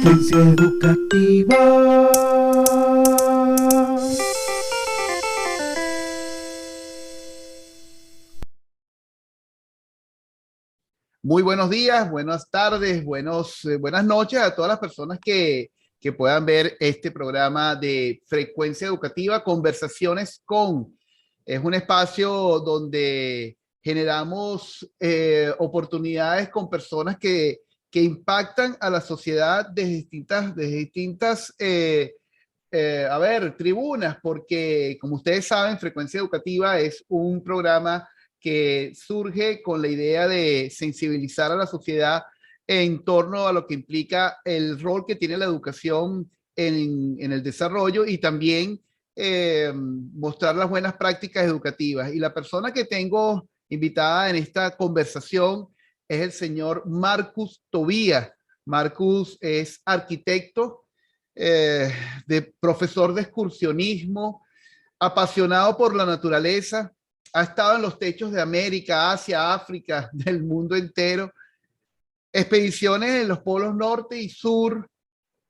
Frecuencia educativa. Muy buenos días, buenas tardes, buenas noches a todas las personas que puedan ver este programa de Frecuencia Educativa, Conversaciones con. Es un espacio donde generamos oportunidades con personas que impactan a la sociedad desde distintas tribunas, porque como ustedes saben, Frecuencia Educativa es un programa que surge con la idea de sensibilizar a la sociedad en torno a lo que implica el rol que tiene la educación en el desarrollo y también mostrar las buenas prácticas educativas. Y la persona que tengo invitada en esta conversación es el señor Marcus Tobías. Marcus es arquitecto, eh, profesor de excursionismo, apasionado por la naturaleza, ha estado en los techos de América, Asia, África, del mundo entero, expediciones en los polos norte y sur,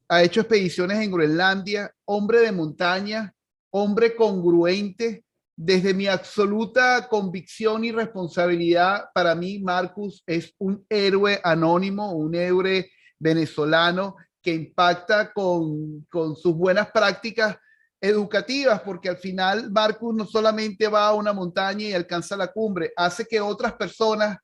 ha hecho expediciones en Groenlandia, hombre de montaña, hombre congruente. Desde mi absoluta convicción y responsabilidad, para mí Marcus es un héroe anónimo, un héroe venezolano que impacta con sus buenas prácticas educativas, porque al final Marcus no solamente va a una montaña y alcanza la cumbre, hace que otras personas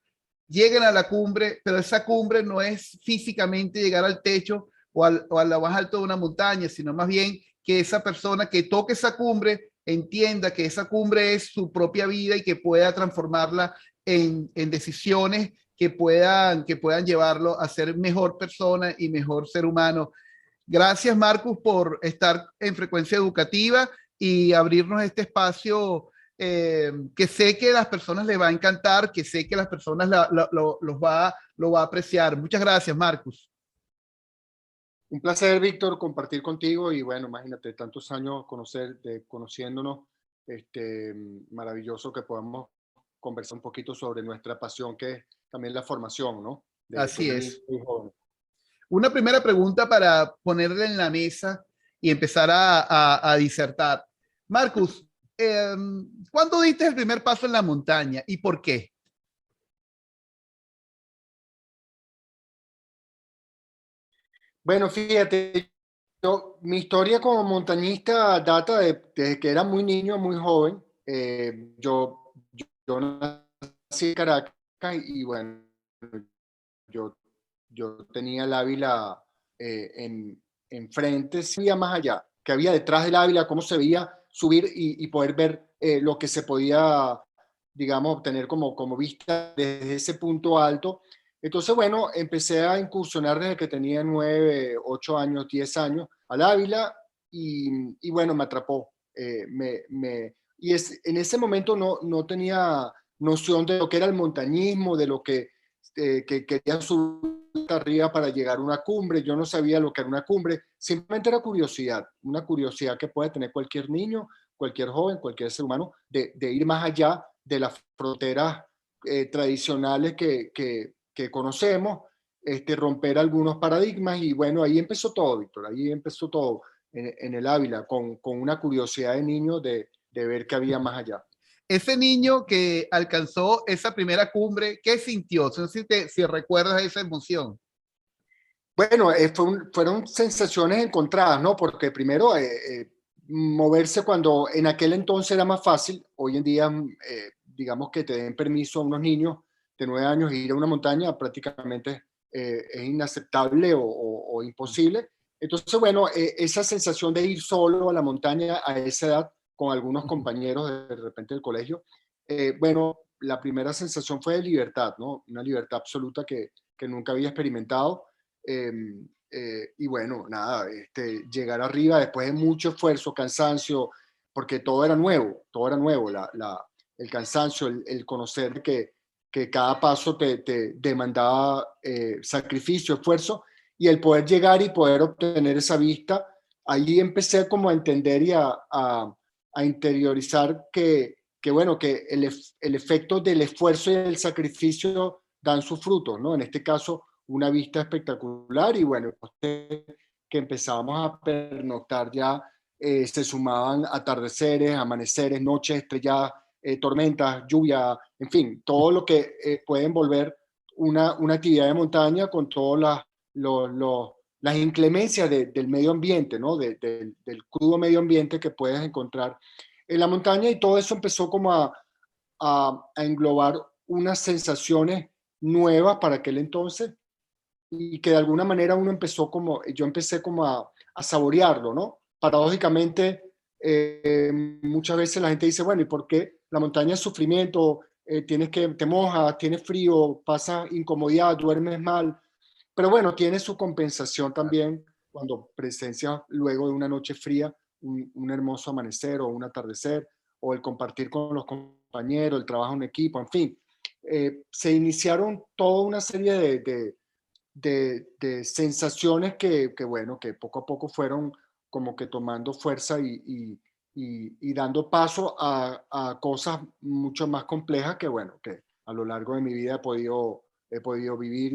lleguen a la cumbre, pero esa cumbre no es físicamente llegar al techo o a lo más alto de una montaña, sino más bien que esa persona que toque esa cumbre entienda que esa cumbre es su propia vida y que pueda transformarla en decisiones que puedan llevarlo a ser mejor persona y mejor ser humano. Gracias, Marcus, por estar en Frecuencia Educativa y abrirnos este espacio que sé que a las personas les va a encantar, que sé que las personas lo va a apreciar. Muchas gracias, Marcus. Un placer, Víctor, compartir contigo y bueno, imagínate, tantos años conociéndonos, maravilloso que podamos conversar un poquito sobre nuestra pasión, que es también la formación, ¿no? De Así niños es. y jóvenes. Una primera pregunta para ponerle en la mesa y empezar a disertar. Marcus, ¿cuándo diste el primer paso en la montaña y por qué? Bueno, fíjate, mi historia como montañista data desde que era muy niño, muy joven. Yo nací en Caracas y bueno, yo, yo tenía el Ávila enfrente, se veía más allá, que había detrás del Ávila, cómo se veía subir y poder ver lo que se podía, digamos, obtener como vista desde ese punto alto. Entonces, bueno, empecé a incursionar desde que tenía 9, 8 años, 10 años al Ávila y bueno, me atrapó. En ese momento no tenía noción de lo que era el montañismo, de lo que quería subir arriba para llegar a una cumbre. Yo no sabía lo que era una cumbre, simplemente era curiosidad, una curiosidad que puede tener cualquier niño, cualquier joven, cualquier ser humano, de ir más allá de las fronteras tradicionales que conocemos, romper algunos paradigmas y bueno, ahí empezó todo, Víctor, ahí empezó todo en el Ávila, con una curiosidad de niño de ver qué había más allá. Ese niño que alcanzó esa primera cumbre, ¿qué sintió? No sé si recuerdas esa emoción. Bueno, fueron sensaciones encontradas, ¿no? Porque primero, moverse cuando en aquel entonces era más fácil, hoy en día, digamos que te den permiso a unos niños de 9 años ir a una montaña prácticamente es inaceptable o imposible. Entonces, bueno, esa sensación de ir solo a la montaña a esa edad con algunos compañeros de repente del colegio, bueno, la primera sensación fue de libertad, ¿no? Una libertad absoluta que nunca había experimentado. Eh, y bueno, nada, llegar arriba después de mucho esfuerzo, cansancio, porque todo era nuevo, el cansancio, el conocer que cada paso te demandaba sacrificio, esfuerzo, y el poder llegar y poder obtener esa vista, ahí empecé como a entender y a interiorizar que bueno, que el efecto del esfuerzo y el sacrificio dan sus frutos, ¿no? En este caso, una vista espectacular y bueno, que empezábamos a pernoctar ya, se sumaban atardeceres, amaneceres, noches estrelladas, tormentas, lluvia, en fin, todo lo que puede envolver una actividad de montaña con todas las inclemencias del medio ambiente, ¿no? Del crudo medio ambiente que puedes encontrar en la montaña, y todo eso empezó como a englobar unas sensaciones nuevas para aquel entonces, y que de alguna manera yo empecé como a saborearlo, ¿no? Paradójicamente, muchas veces la gente dice, bueno, ¿y por qué la montaña es sufrimiento? Te mojas, tienes frío, pasas incomodidad, duermes mal, pero bueno, tiene su compensación también cuando presencias luego de una noche fría un hermoso amanecer o un atardecer, o el compartir con los compañeros, el trabajo en equipo, en fin. Se iniciaron toda una serie de sensaciones bueno, que poco a poco fueron como que tomando fuerza y dando paso a cosas mucho más complejas que, bueno, que a lo largo de mi vida he podido vivir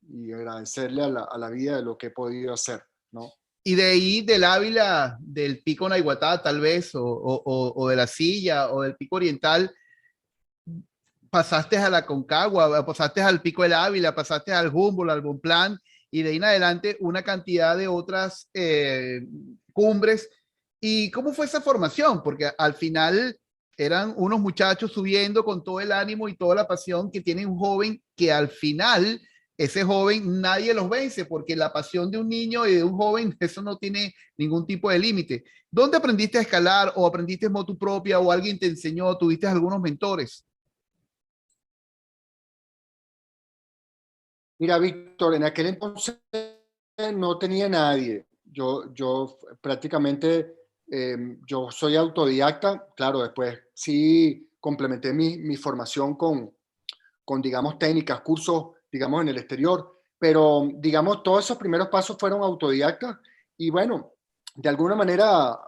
y agradecerle a la vida de lo que he podido hacer, ¿no? Y de ahí del Ávila, del Pico Naiguatá tal vez, o de la Silla, o del Pico Oriental, pasaste a la Concagua, pasaste al Pico del Ávila, pasaste al Humboldt, al Bonpland, y de ahí en adelante una cantidad de otras cumbres. ¿Y cómo fue esa formación? Porque al final eran unos muchachos subiendo con todo el ánimo y toda la pasión que tiene un joven, que al final ese joven nadie los vence, porque la pasión de un niño y de un joven, eso no tiene ningún tipo de límite. ¿Dónde aprendiste a escalar, o aprendiste moto propia, o alguien te enseñó, tuviste algunos mentores? Mira, Víctor, en aquel entonces no tenía nadie. Yo prácticamente, yo soy autodidacta. Claro, después sí complementé mi formación digamos, técnicas, cursos, digamos, en el exterior, pero, digamos, todos esos primeros pasos fueron autodidactas y, bueno, de alguna manera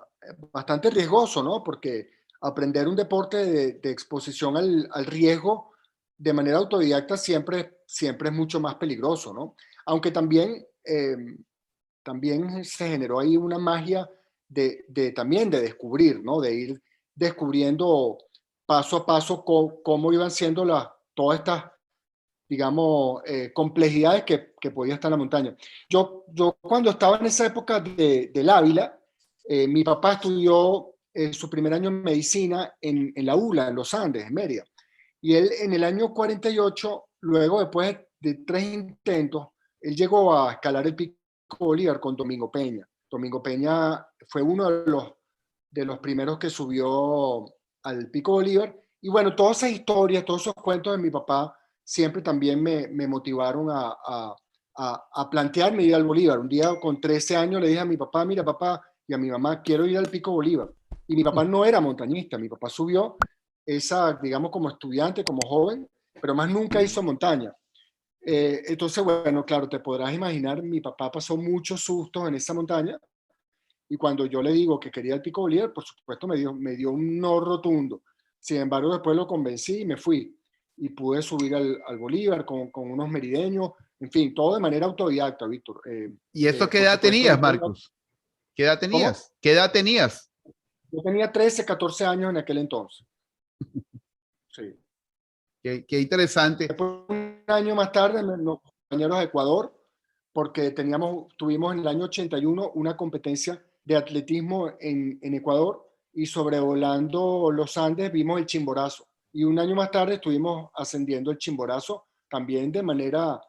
bastante riesgoso, ¿no? Porque aprender un deporte de exposición al riesgo de manera autodidacta siempre es mucho más peligroso, ¿no? Aunque también se generó ahí una magia también de descubrir, ¿no? De ir descubriendo paso a paso cómo iban siendo todas estas, digamos, complejidades que podía estar en la montaña. Yo cuando estaba en esa época del Ávila, mi papá estudió su primer año en medicina en la ULA, en los Andes, en Mérida. Y él en el año 48, luego después de 3 intentos, él llegó a escalar el Pico Bolívar con Domingo Peña. Domingo Peña fue uno de los primeros que subió al Pico Bolívar. Y bueno, todas esas historias, todos esos cuentos de mi papá siempre también me motivaron a plantearme ir al Bolívar. Un día con 13 años le dije a mi papá, mira papá, y a mi mamá, quiero ir al Pico Bolívar. Y mi papá no era montañista, mi papá subió digamos, como estudiante, como joven, pero más nunca hizo montaña. Entonces, bueno, claro, te podrás imaginar, mi papá pasó muchos sustos en esa montaña, y cuando yo le digo que quería el Pico Bolívar, por supuesto me dio un no rotundo. Sin embargo, después lo convencí y me fui. Y pude subir al Bolívar con unos merideños, en fin, todo de manera autodidacta, Víctor. ¿Y eso qué Por edad supuesto, tenías, después, Marcos? ¿Qué edad ¿cómo? tenías? ¿Qué edad tenías? Yo tenía 13, 14 años en aquel entonces. Sí. Qué interesante. Después, un año más tarde, los compañeros de Ecuador, porque tuvimos en el año 81 una competencia de atletismo en Ecuador, y sobrevolando los Andes vimos el Chimborazo. Y un año más tarde estuvimos ascendiendo el Chimborazo también de manera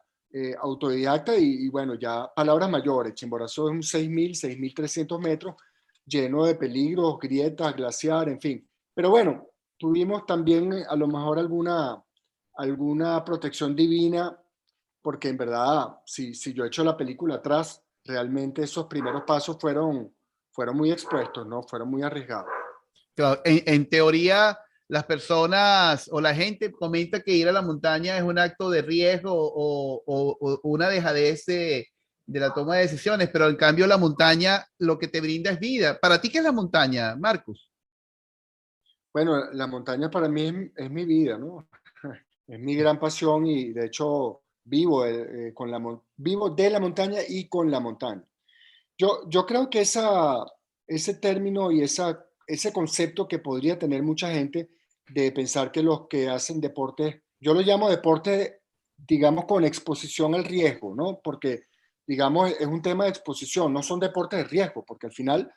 autodidacta y bueno, ya palabras mayores. El Chimborazo es un 6.300 metros, lleno de peligros, grietas, glaciar, en fin. Pero bueno, tuvimos también a lo mejor alguna protección divina, porque en verdad, si yo echo la película atrás, realmente esos primeros pasos fueron muy expuestos, ¿no? Fueron muy arriesgados. Claro, en teoría, las personas o la gente comenta que ir a la montaña es un acto de riesgo, o una dejadez de la toma de decisiones, pero en cambio la montaña lo que te brinda es vida. ¿Para ti qué es la montaña, Marcos? Bueno, la montaña para mí es mi vida, ¿no? Es mi gran pasión, y de hecho vivo, vivo de la montaña y con la montaña. Yo creo que ese término y ese concepto que podría tener mucha gente de pensar que los que hacen deporte, yo lo llamo deporte, digamos, con exposición al riesgo, ¿no? Porque, digamos, es un tema de exposición, no son deportes de riesgo, porque al final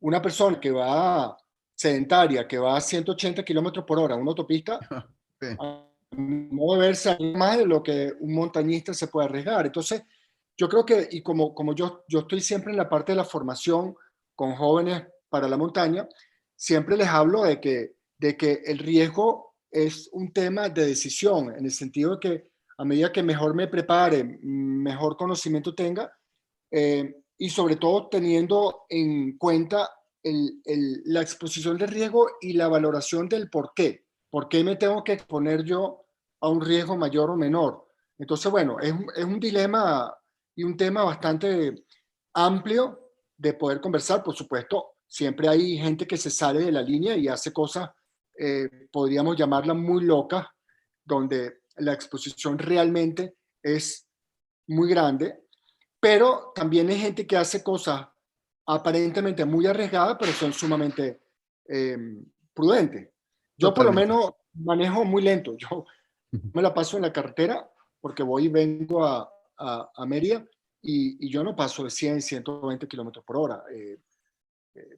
una persona que va sedentaria, que va a 180 kilómetros por hora en una autopista, Sí. a no verse más de lo que un montañista se puede arriesgar. Entonces, yo creo que, y como yo estoy siempre en la parte de la formación con jóvenes para la montaña, siempre les hablo de que el riesgo es un tema de decisión, en el sentido de que a medida que mejor me prepare, mejor conocimiento tenga, y sobre todo teniendo en cuenta la exposición de riesgo y la valoración del por qué. ¿Por qué me tengo que exponer yo a un riesgo mayor o menor? Entonces, bueno, es un dilema y un tema bastante amplio de poder conversar. Por supuesto, siempre hay gente que se sale de la línea y hace cosas, podríamos llamarlas muy locas, donde la exposición realmente es muy grande, pero también hay gente que hace cosas aparentemente muy arriesgadas, pero son sumamente eh, prudentes. Yo por lo Totalmente. menos manejo muy lento. Yo me la paso en la carretera porque voy y vengo a Mérida y yo no paso de 100, 120 kilómetros por hora.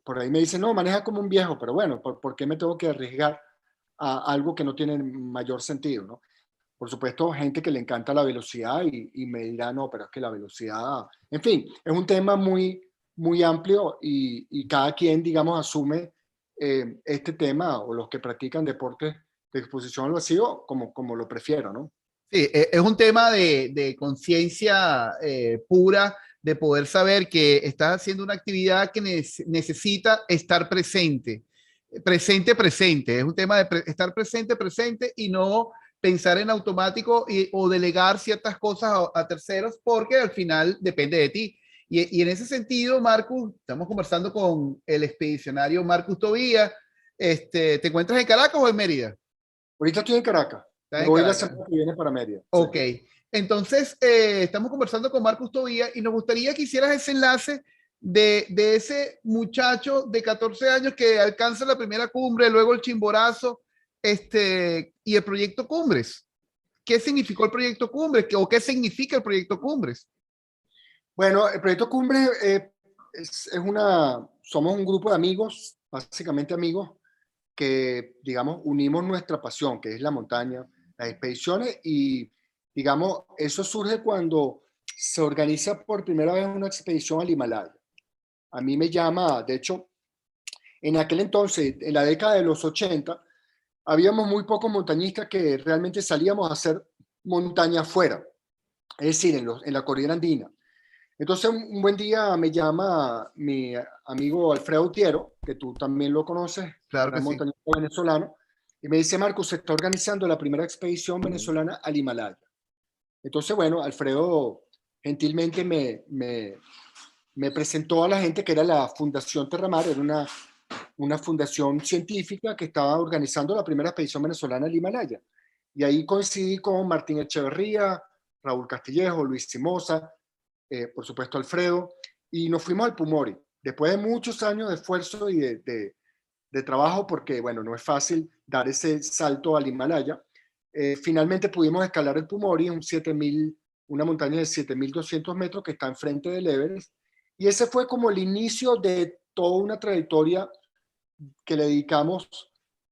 Por ahí me dicen, no, maneja como un viejo, pero bueno, ¿por qué me tengo que arriesgar a algo que no tiene mayor sentido, ¿no? Por supuesto, gente que le encanta la velocidad y me dirá, no, pero es que la velocidad, en fin, es un tema muy, muy amplio y cada quien, digamos, asume este tema o los que practican deportes de exposición al vacío como lo prefiero, ¿no? Sí, es un tema de conciencia pura, de poder saber que estás haciendo una actividad que necesita estar presente, presente. Es un tema de estar presente, presente y no pensar en automático o delegar ciertas cosas a terceros porque al final depende de ti. Y en ese sentido, Marcus, estamos conversando con el expedicionario Marcus Tobía. ¿Te encuentras en Caracas o en Mérida? Ahorita estoy en Caracas, Estás me en voy la Caracas. semana que viene para Mérida. Sí. Ok, entonces estamos conversando con Marcus Tobía y nos gustaría que hicieras ese enlace de ese muchacho de 14 años que alcanza la primera cumbre, luego el Chimborazo, y el proyecto Cumbres. ¿Qué significó el proyecto Cumbres? ¿O qué significa el proyecto Cumbres? Bueno, el proyecto Cumbre somos un grupo de amigos, básicamente amigos, que, digamos, unimos nuestra pasión, que es la montaña, las expediciones, y, digamos, eso surge cuando se organiza por primera vez una expedición al Himalaya. A mí me llama, de hecho, en aquel entonces, en la década de los 80, habíamos muy pocos montañistas que realmente salíamos a hacer montaña afuera, es decir, en la cordillera andina. Entonces, un buen día me llama mi amigo Alfredo Utiero, que tú también lo conoces, Claro que gran sí. montañista venezolano, y me dice, Marcos, se está organizando la primera expedición venezolana al Himalaya. Entonces, bueno, Alfredo gentilmente me presentó a la gente que era la Fundación Terramar, era una fundación científica que estaba organizando la primera expedición venezolana al Himalaya. Y ahí coincidí con Martín Echeverría, Raúl Castillejo, Luis Simosa, por supuesto Alfredo, y nos fuimos al Pumori, después de muchos años de esfuerzo y de trabajo, porque bueno, no es fácil dar ese salto al Himalaya. Finalmente pudimos escalar el Pumori, una montaña de 7.200 metros que está enfrente del Everest, y ese fue como el inicio de toda una trayectoria que le dedicamos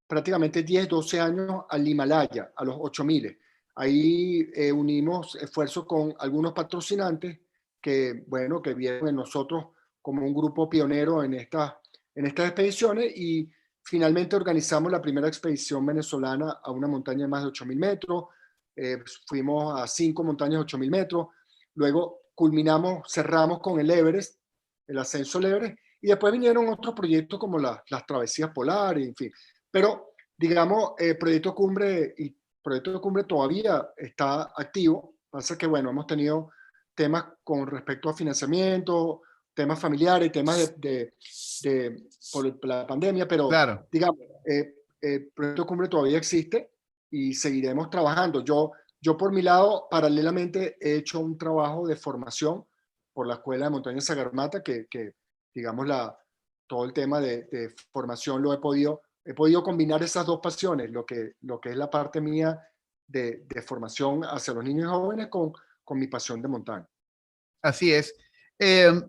prácticamente 10, 12 años al Himalaya, a los 8.000. Ahí unimos esfuerzos con algunos patrocinantes que, bueno, que vieron en nosotros como un grupo pionero en estas expediciones y finalmente organizamos la primera expedición venezolana a una montaña de más de 8.000 metros. Fuimos a 5 montañas de 8.000 metros. Luego cerramos con el Everest, el ascenso al Everest, y después vinieron otros proyectos como las travesías polares, en fin. Pero, digamos, Proyecto Cumbre todavía está activo. Pasa que, bueno, hemos tenido temas con respecto a financiamiento, temas familiares, temas por la pandemia, pero, Claro. digamos, Proyecto Cumbre todavía existe y seguiremos trabajando. Yo por mi lado, paralelamente, he hecho un trabajo de formación por la Escuela de Montaña Sagarmata, que digamos, todo el tema de formación he podido combinar esas dos pasiones, lo que es la parte mía de formación hacia los niños y jóvenes con mi pasión de montaña. Así es.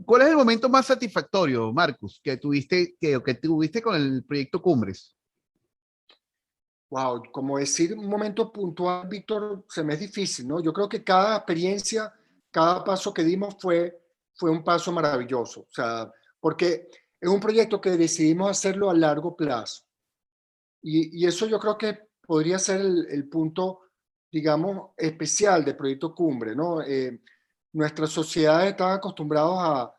¿Cuál es el momento más satisfactorio, Marcus, que tuviste con el proyecto Cumbres? Wow, como decir un momento puntual, Víctor, se me es difícil, ¿no? Yo creo que cada experiencia, cada paso que dimos fue un paso maravilloso. O sea, porque es un proyecto que decidimos hacerlo a largo plazo. Y eso yo creo que podría ser el punto, digamos, especial del proyecto Cumbre, ¿no? Nuestras sociedades están acostumbrados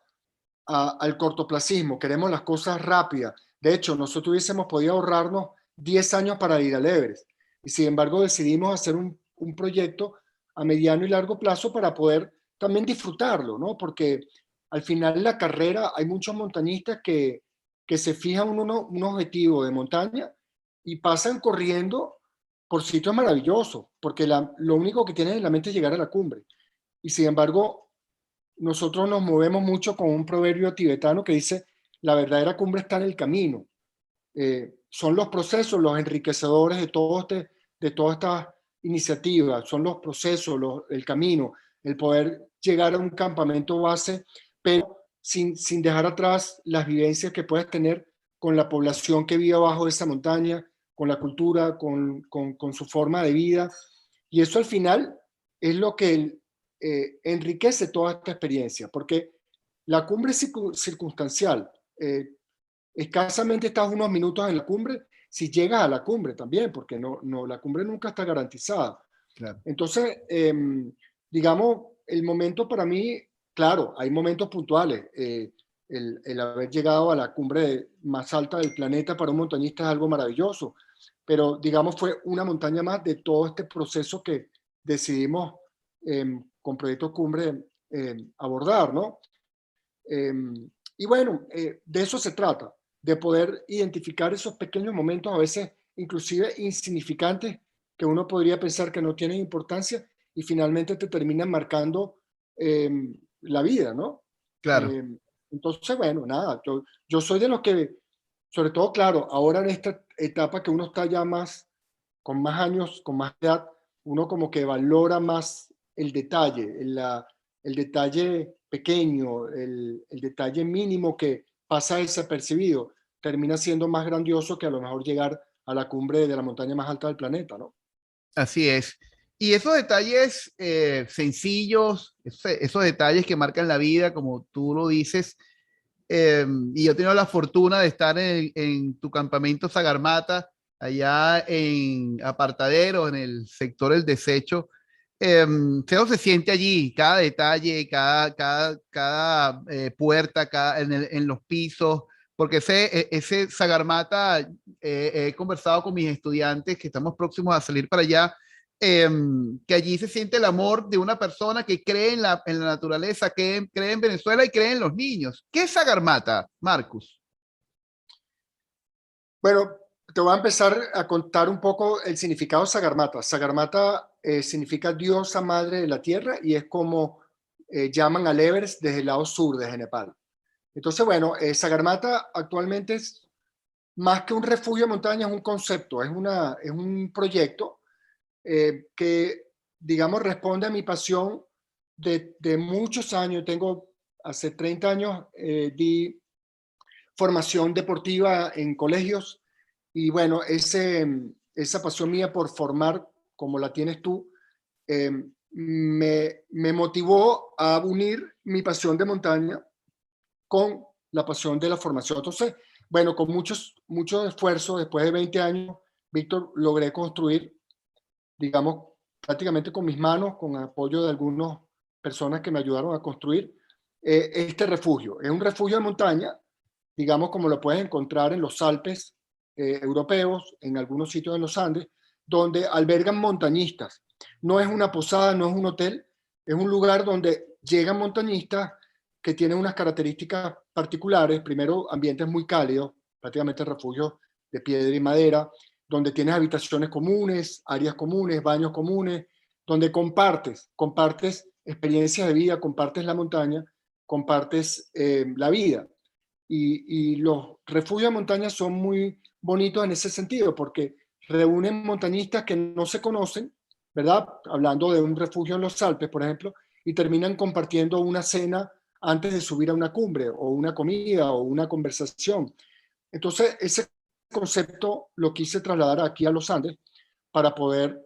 al cortoplacismo, queremos las cosas rápidas. De hecho, nosotros hubiésemos podido ahorrarnos 10 años para ir al Everest. Y sin embargo, decidimos hacer un proyecto a mediano y largo plazo para poder también disfrutarlo, ¿no? Porque al final de la carrera hay muchos montañistas que se fijan un objetivo de montaña y pasan corriendo por sitios maravillosos, porque lo único que tienen en la mente es llegar a la cumbre. Y sin embargo, nosotros nos movemos mucho con un proverbio tibetano que dice, la verdadera cumbre está en el camino. Son los procesos los enriquecedores de toda esta iniciativa, son los procesos, el camino, el poder llegar a un campamento base, pero sin dejar atrás las vivencias que puedes tener con la población que vive abajo de esa montaña, con la cultura, con su forma de vida. Y eso al final es lo que enriquece toda esta experiencia, porque la cumbre es circunstancial. Escasamente estás unos minutos en la cumbre, si llegas a la cumbre también, porque la cumbre nunca está garantizada. Claro. Entonces, digamos, el momento para mí, claro, hay momentos puntuales. El haber llegado a la cumbre más alta del planeta para un montañista es algo maravilloso, pero digamos fue una montaña más de todo este proceso que decidimos con Proyecto Cumbre abordar, ¿no? Y bueno, de eso se trata, de poder identificar esos pequeños momentos, a veces inclusive insignificantes, que uno podría pensar que no tienen importancia y finalmente te terminan marcando eh, la vida, ¿no? Claro. Eh, entonces, bueno, nada, yo soy de los que, sobre todo, claro, ahora en esta etapa que uno está ya más, con más años, con más edad, uno como que valora más el detalle, el detalle pequeño, el detalle mínimo que pasa desapercibido, termina siendo más grandioso que a lo mejor llegar a la cumbre de la montaña más alta del planeta, ¿no? Así es. Y esos detalles sencillos, esos detalles que marcan la vida, como tú lo dices, y yo he tenido la fortuna de estar en tu campamento Sagarmata, allá en Apartadero, en el sector del desecho. Feo se siente allí, cada detalle, cada puerta, en los pisos, porque ese Sagarmata, he conversado con mis estudiantes que estamos próximos a salir para allá, que allí se siente el amor de una persona que cree en la naturaleza, cree en Venezuela y cree en los niños. ¿Qué es Sagarmata, Marcus? Bueno, te voy a empezar a contar un poco el significado de Sagarmata. Sagarmata significa diosa madre de la tierra y es como llaman al Everest desde el lado sur, desde Nepal. Entonces, bueno, Sagarmata actualmente es más que un refugio de montaña, es un concepto, es un proyecto que, digamos, responde a mi pasión de muchos años. Hace 30 años, di formación deportiva en colegios y bueno, esa pasión mía por formar, como la tienes tú, me motivó a unir mi pasión de montaña con la pasión de la formación. Entonces, bueno, con muchos esfuerzos, después de 20 años, Víctor, logré construir, digamos, prácticamente con mis manos, con apoyo de algunas personas que me ayudaron a construir este refugio. Es un refugio de montaña, digamos como lo puedes encontrar en los Alpes europeos, en algunos sitios en los Andes, donde albergan montañistas. No es una posada, no es un hotel, es un lugar donde llegan montañistas que tienen unas características particulares. Primero, ambientes muy cálidos, prácticamente refugios de piedra y madera, donde tienes habitaciones comunes, áreas comunes, baños comunes, donde compartes experiencias de vida, compartes la montaña, compartes la vida. Y los refugios de montaña son muy bonitos en ese sentido, porque reúnen montañistas que no se conocen, ¿verdad? Hablando de un refugio en los Alpes, por ejemplo, y terminan compartiendo una cena antes de subir a una cumbre, o una comida, o una conversación. Entonces, ese concepto lo quise trasladar aquí a los Andes para poder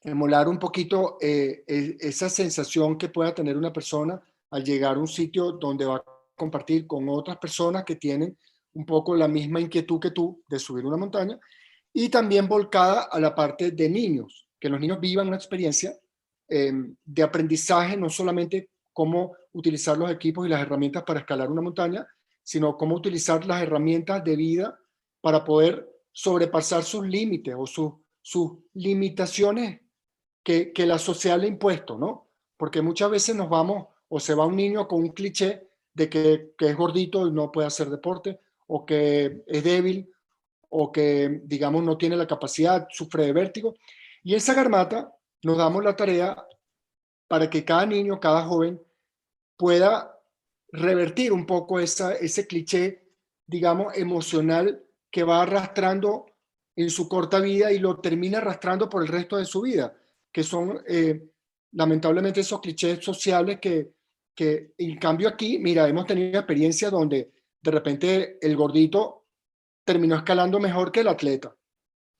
emular un poquito esa sensación que pueda tener una persona al llegar a un sitio donde va a compartir con otras personas que tienen un poco la misma inquietud que tú de subir una montaña, y también volcada a la parte de niños, que los niños vivan una experiencia de aprendizaje, no solamente cómo utilizar los equipos y las herramientas para escalar una montaña, sino cómo utilizar las herramientas de vida para poder sobrepasar sus límites o sus limitaciones que la sociedad le ha impuesto, ¿no? Porque muchas veces nos vamos, o se va un niño con un cliché de que es gordito y no puede hacer deporte, o que es débil, o que, digamos, no tiene la capacidad, sufre de vértigo. Y en Sagarmatha nos damos la tarea para que cada niño, cada joven pueda revertir un poco ese cliché, digamos, emocional que va arrastrando en su corta vida y lo termina arrastrando por el resto de su vida, que son lamentablemente esos clichés sociales que en cambio aquí, mira, hemos tenido experiencias donde de repente el gordito terminó escalando mejor que el atleta,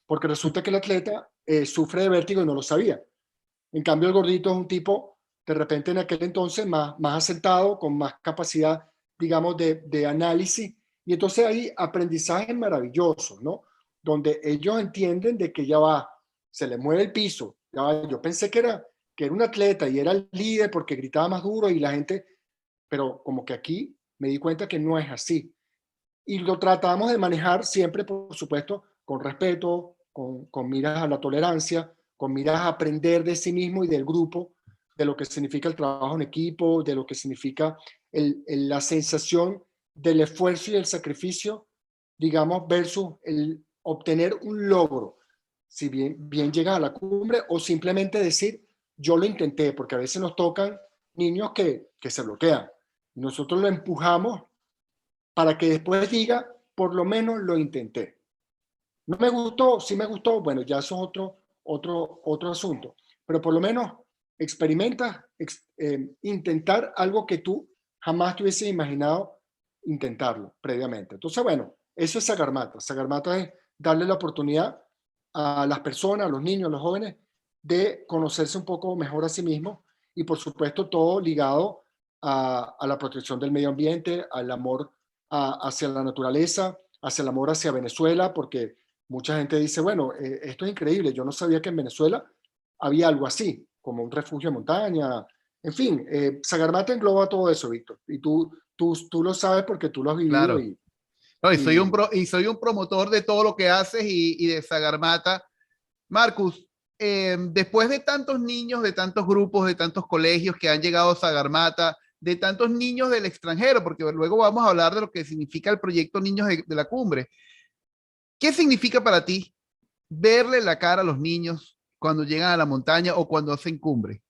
porque resulta que el atleta sufre de vértigo y no lo sabía. En cambio, el gordito es un tipo, de repente en aquel entonces, más asentado, con más capacidad, digamos, de análisis. Y entonces hay aprendizajes maravillosos, ¿no? Donde ellos entienden de que ya va, se le mueve el piso. Ya va. Yo pensé que era un atleta y era el líder porque gritaba más duro y la gente, pero como que aquí me di cuenta que no es así. Y lo tratamos de manejar siempre, por supuesto, con respeto, con miras a la tolerancia, con miras a aprender de sí mismo y del grupo, de lo que significa el trabajo en equipo, de lo que significa la sensación del esfuerzo y el sacrificio, digamos, versus el obtener un logro, si bien llegas a la cumbre, o simplemente decir, yo lo intenté, porque a veces nos tocan niños que se bloquean. Nosotros lo empujamos para que después diga, por lo menos lo intenté. No me gustó, sí me gustó, bueno, ya eso es otro asunto. Pero por lo menos experimenta intentar algo que tú jamás te hubieses imaginado intentarlo previamente. Entonces, bueno, eso es Sagarmatha. Sagarmatha es darle la oportunidad a las personas, a los niños, a los jóvenes, de conocerse un poco mejor a sí mismos, y por supuesto todo ligado a la protección del medio ambiente, al amor hacia la naturaleza, hacia el amor hacia Venezuela, porque mucha gente dice, bueno, esto es increíble, yo no sabía que en Venezuela había algo así, como un refugio de montaña. En fin, Sagarmatha engloba todo eso, Víctor, y tú lo sabes porque tú lo has vivido. Claro. No, y soy un promotor de todo lo que haces y de Sagarmatha. Marcus, después de tantos niños, de tantos grupos, de tantos colegios que han llegado a Sagarmatha, de tantos niños del extranjero, porque luego vamos a hablar de lo que significa el proyecto Niños de la Cumbre. ¿Qué significa para ti verle la cara a los niños cuando llegan a la montaña o cuando hacen cumbre?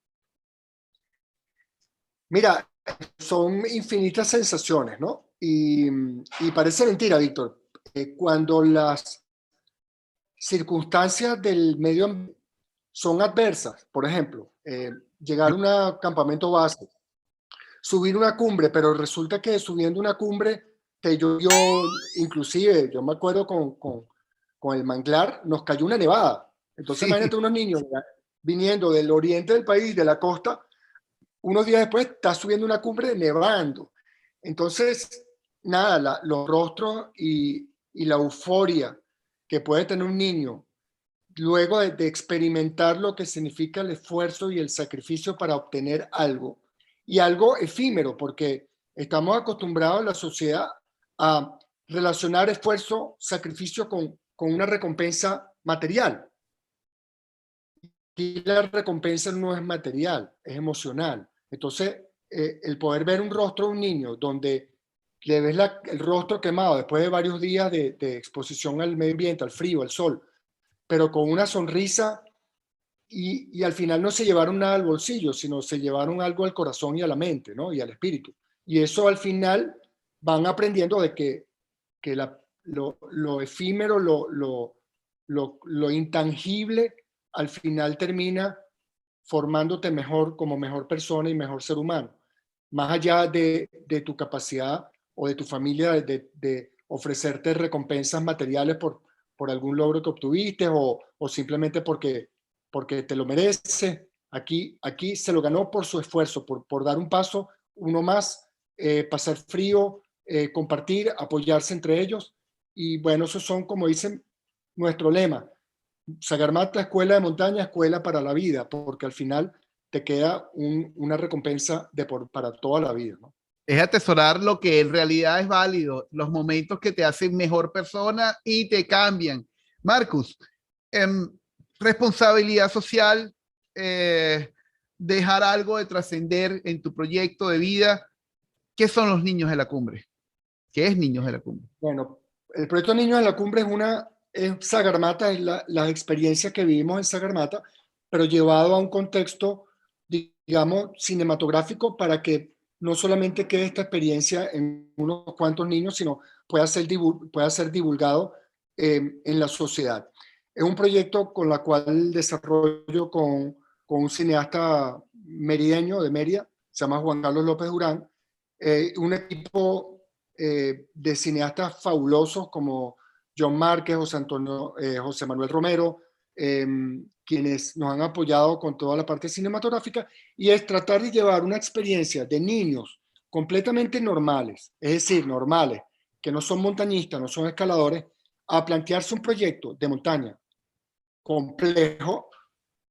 Mira, son infinitas sensaciones, ¿no? Y parece mentira, Víctor. Cuando las circunstancias del medio ambiente son adversas, por ejemplo, llegar a un campamento base, subir una cumbre, pero resulta que subiendo una cumbre te llovió, inclusive, yo me acuerdo con el Manglar, nos cayó una nevada. Entonces imagínate Sí, unos niños viniendo del oriente del país, de la costa, unos días después está subiendo una cumbre nevando. Entonces, nada, los rostros y la euforia que puede tener un niño luego de experimentar lo que significa el esfuerzo y el sacrificio para obtener algo, y algo efímero, porque estamos acostumbrados en la sociedad a relacionar esfuerzo, sacrificio con una recompensa material. Y la recompensa no es material, es emocional. Entonces, el poder ver un rostro de un niño donde le ves el rostro quemado después de varios días de exposición al medio ambiente, al frío, al sol, pero con una sonrisa y al final no se llevaron nada al bolsillo, sino se llevaron algo al corazón y a la mente, ¿no? Y al espíritu. Y eso al final van aprendiendo de que lo efímero, lo intangible, al final termina formándote mejor como mejor persona y mejor ser humano. Más allá de tu capacidad o de tu familia de ofrecerte recompensas materiales por algún logro que obtuviste o simplemente porque te lo mereces. Aquí se lo ganó por su esfuerzo, por dar un paso, uno más, pasar frío, compartir, apoyarse entre ellos. Y bueno, esos son, como dicen, nuestro lema. Sagarmatha, escuela de montaña, escuela para la vida, porque al final te queda una recompensa para toda la vida, ¿no? Es atesorar lo que en realidad es válido, los momentos que te hacen mejor persona y te cambian. Marcus, em, responsabilidad social, eh, dejar algo de trascender en tu proyecto de vida. ¿Qué son los niños de la cumbre? ¿Qué es Niños de la Cumbre? Bueno, el proyecto Niños en la Cumbre es Sagarmatha, es las experiencias que vivimos en Sagarmatha, pero llevado a un contexto, digamos, cinematográfico para que no solamente quede esta experiencia en unos cuantos niños, sino pueda ser divulgado en la sociedad. Es un proyecto con la cual desarrollo con un cineasta merideño de Mérida, se llama Juan Carlos López Durán, un equipo de cineastas fabulosos como John Márquez, José Manuel Romero, quienes nos han apoyado con toda la parte cinematográfica, y es tratar de llevar una experiencia de niños completamente normales, es decir, normales, que no son montañistas, no son escaladores, a plantearse un proyecto de montaña complejo,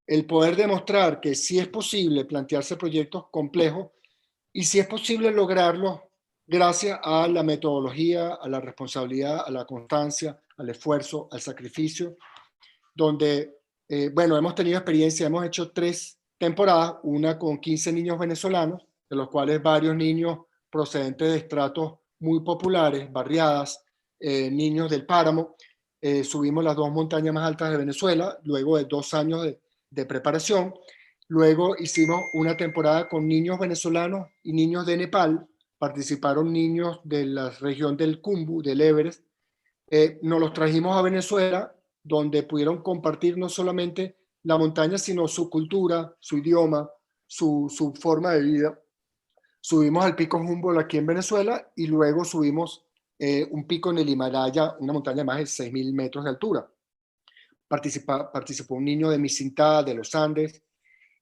el poder demostrar que sí es posible plantearse proyectos complejos y si es posible lograrlo gracias a la metodología, a la responsabilidad, a la constancia, al esfuerzo, al sacrificio, donde, bueno, hemos tenido experiencia, hemos hecho 3 temporadas, una con 15 niños venezolanos, de los cuales varios niños procedentes de estratos muy populares, barriadas, niños del páramo. Subimos las 2 montañas más altas de Venezuela, luego de 2 años de preparación. Luego hicimos una temporada con niños venezolanos y niños de Nepal. Participaron niños de la región del Khumbu, del Everest. Nos los trajimos a Venezuela, donde pudieron compartir no solamente la montaña, sino su cultura, su idioma, su forma de vida. Subimos al pico Humboldt aquí en Venezuela y luego subimos un pico en el Himalaya, una montaña de más de 6.000 metros de altura. Participó un niño de Misintá, de los Andes,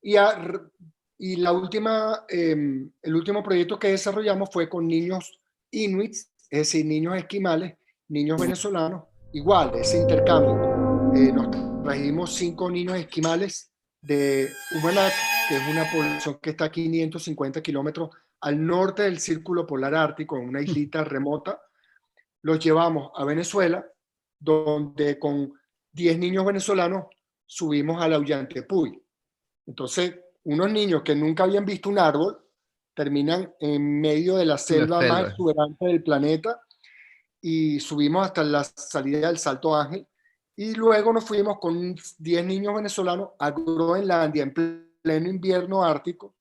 y, y el último proyecto que desarrollamos fue con niños inuits, es decir, niños esquimales, niños venezolanos, igual, ese intercambio. Nos trajimos 5 niños esquimales de Humanac, que es una población que está a 550 kilómetros al norte del Círculo Polar Ártico, en una islita remota. Los llevamos a Venezuela, donde con 10 niños venezolanos subimos al Ollantaytambo. Entonces, unos niños que nunca habían visto un árbol terminan en medio de la La selva más selva. exuberante del planeta y subimos hasta la salida del Salto Ángel. Y luego nos fuimos con 10 niños venezolanos a Groenlandia en pleno invierno ártico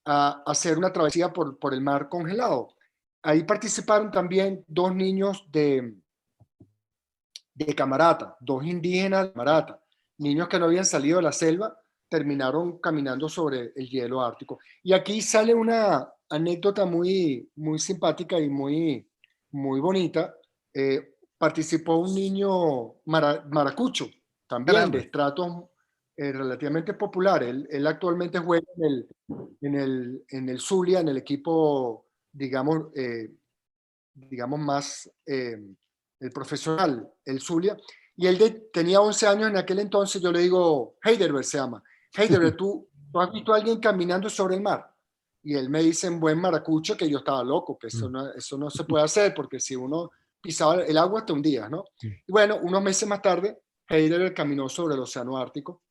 a hacer una travesía por el mar congelado. Ahí participaron también 2 niños de Camarata, 2 indígenas de Camarata, niños que no habían salido de la selva, terminaron caminando sobre el hielo ártico. Y aquí sale una anécdota muy simpática y muy bonita. Participó un niño maracucho, también de Caramba. estratos relativamente populares. Él actualmente juega en el Zulia, en el equipo, digamos más el profesional, el Zulia, y él tenía 11 años en aquel entonces. Yo le digo, Heidelberg se llama, Heidelberg, ¿tú has visto a alguien caminando sobre el mar? Y él me dice en buen maracucho que yo estaba loco, que eso no se puede hacer, porque si uno pisaba el agua te hundías, ¿no? Y bueno, unos meses más tarde, Heidelberg caminó sobre el océano Ártico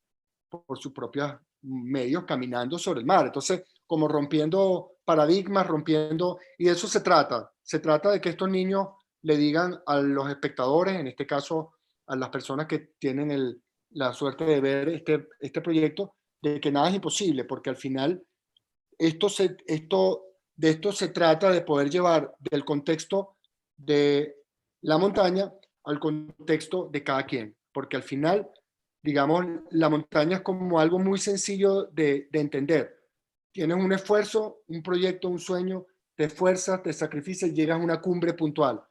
por sus propios medios, caminando sobre el mar. Entonces, como rompiendo paradigmas, y de eso se trata. Se trata de que estos niños le digan a los espectadores, en este caso a las personas que tienen la suerte de ver este proyecto, de que nada es imposible, porque al final de esto se trata, de poder llevar del contexto de la montaña al contexto de cada quien, porque al final, digamos, la montaña es como algo muy sencillo de entender. Tienes un esfuerzo, un proyecto, un sueño, te esfuerzas, te sacrificas y llegas a una cumbre puntual.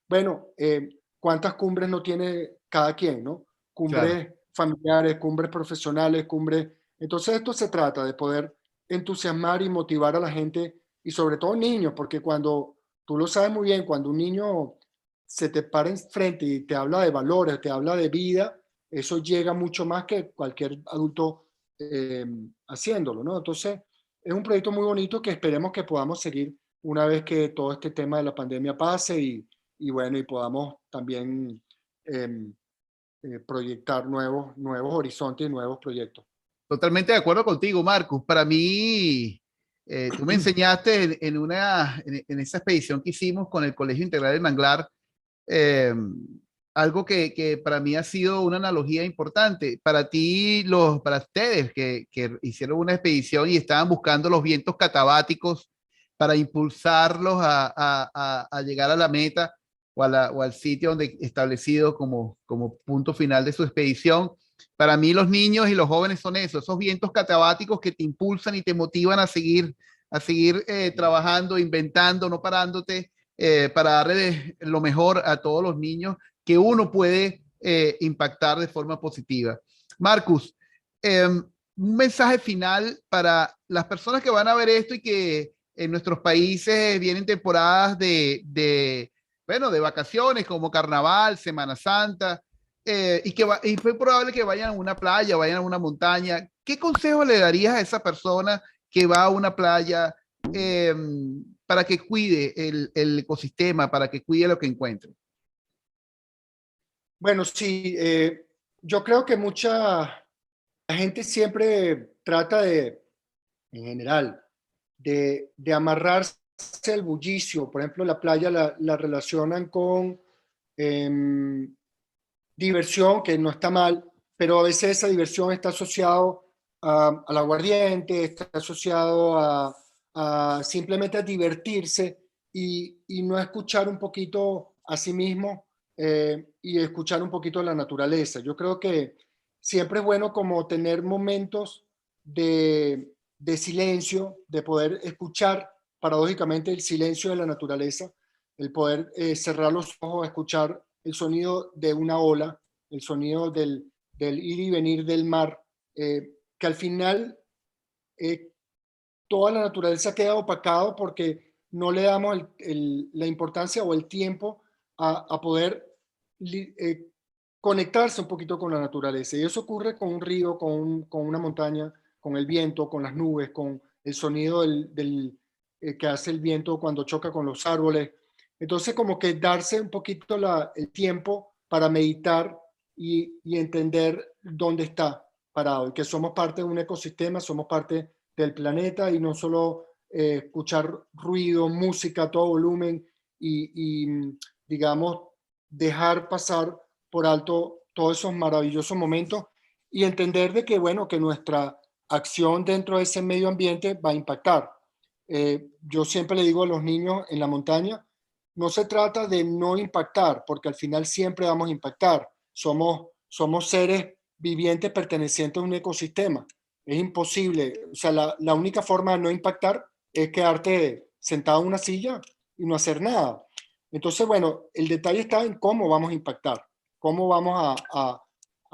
Bueno, ¿cuántas cumbres no tiene cada quien, no? Claro. Cumbres familiares, cumbres profesionales, cumbres. Entonces esto se trata de poder entusiasmar y motivar a la gente, y sobre todo niños, porque cuando, tú lo sabes muy bien, cuando un niño se te para enfrente y te habla de valores, te habla de vida, eso llega mucho más que cualquier adulto eh, haciéndolo, ¿no? Entonces, es un proyecto muy bonito que esperemos que podamos seguir una vez que todo este tema de la pandemia pase y bueno, y podamos también eh, proyectar nuevos horizontes y nuevos proyectos. Totalmente de acuerdo contigo, Marcus. Para mí, tú me enseñaste en esa expedición que hicimos con el Colegio Integral del Manglar, eh, algo que para mí ha sido una analogía importante. Para ti, para ustedes que hicieron una expedición y estaban buscando los vientos catabáticos para impulsarlos a llegar a la meta o al sitio donde establecido como punto final de su expedición. Para mí los niños y los jóvenes son eso, esos vientos catabáticos que te impulsan y te motivan a seguir trabajando, inventando, no parándote, para darle lo mejor a todos los niños que uno puede impactar de forma positiva. Marcus, un mensaje final para las personas que van a ver esto y que en nuestros países vienen temporadas bueno, de vacaciones como Carnaval, Semana Santa, y fue probable que vayan a una playa, vayan a una montaña. ¿Qué consejo le darías a esa persona que va a una playa eh, para que cuide el ecosistema, para que cuide lo que encuentre? Bueno, sí, yo creo que la gente siempre trata en general, de amarrarse al bullicio. Por ejemplo, la playa la relacionan con em, diversión, que no está mal, pero a veces esa diversión está asociado al aguardiente, está asociado a simplemente a divertirse y no escuchar un poquito a sí mismo y escuchar un poquito la naturaleza. Yo creo que siempre es bueno como tener momentos de silencio, de poder escuchar paradójicamente el silencio de la naturaleza, el poder cerrar los ojos, escuchar el sonido de una ola, el sonido del ir y venir del mar, que al final eh, toda la naturaleza queda opacado porque no le damos la importancia o el tiempo a poder conectarse un poquito con la naturaleza. Y eso ocurre con un río, con una montaña, con el viento, con las nubes, con el sonido que hace el viento cuando choca con los árboles. Entonces, como que darse un poquito el tiempo para meditar y entender dónde está parado y que somos parte de un ecosistema, somos parte del planeta y no solo escuchar ruido, música a todo volumen y, digamos, dejar pasar por alto todos esos maravillosos momentos y entender de que, bueno, que nuestra acción dentro de ese medio ambiente va a impactar. Yo siempre le digo a los niños en la montaña, no se trata de no impactar, porque al final siempre vamos a impactar. Somos seres vivientes pertenecientes a un ecosistema. Es imposible. O sea, la única forma de no impactar es quedarte sentado en una silla y no hacer nada. Entonces, bueno, el detalle está en cómo vamos a impactar, cómo vamos a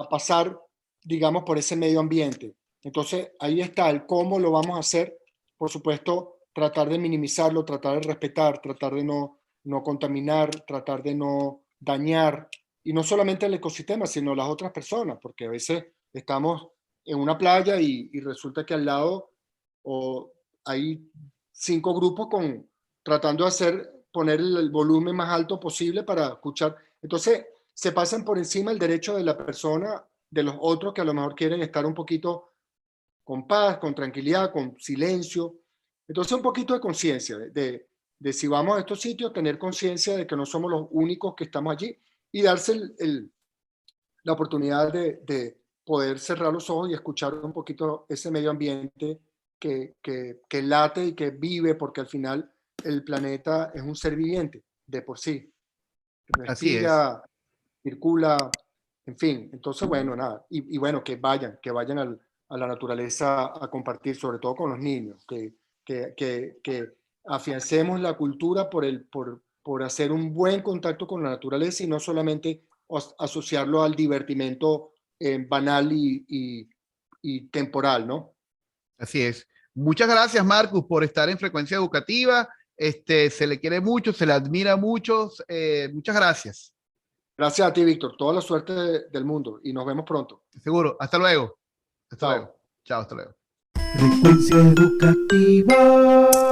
pasar, digamos, por ese medio ambiente. Entonces, ahí está el cómo lo vamos a hacer. Por supuesto, tratar de minimizarlo, tratar de respetar, tratar de no contaminar, tratar de no dañar, y no solamente el ecosistema, sino las otras personas, porque a veces estamos en una playa y resulta que al lado o hay 5 grupos tratando de poner el volumen más alto posible para escuchar. Entonces, se pasan por encima el derecho de la persona, de los otros que a lo mejor quieren estar un poquito con paz, con tranquilidad, con silencio. Entonces, un poquito de conciencia de si vamos a estos sitios, tener conciencia de que no somos los únicos que estamos allí y darse la oportunidad poder cerrar los ojos y escuchar un poquito ese medio ambiente que late y que vive, porque al final el planeta es un ser viviente de por sí. Así es. Respira, circula, en fin. Entonces, bueno, nada. Y bueno, que vayan a la naturaleza a compartir, sobre todo con los niños, que afiancemos la cultura por hacer un buen contacto con la naturaleza y no solamente asociarlo al divertimento banal y temporal, ¿no? Así es. Muchas gracias, Marcus, por estar en Frecuencia Educativa. Se le quiere mucho, se le admira mucho. Muchas gracias. Gracias a ti, Víctor. Toda la suerte del mundo y nos vemos pronto. Seguro. Hasta luego. Hasta luego. Chao. Chao, hasta luego. Frecuencia educativa.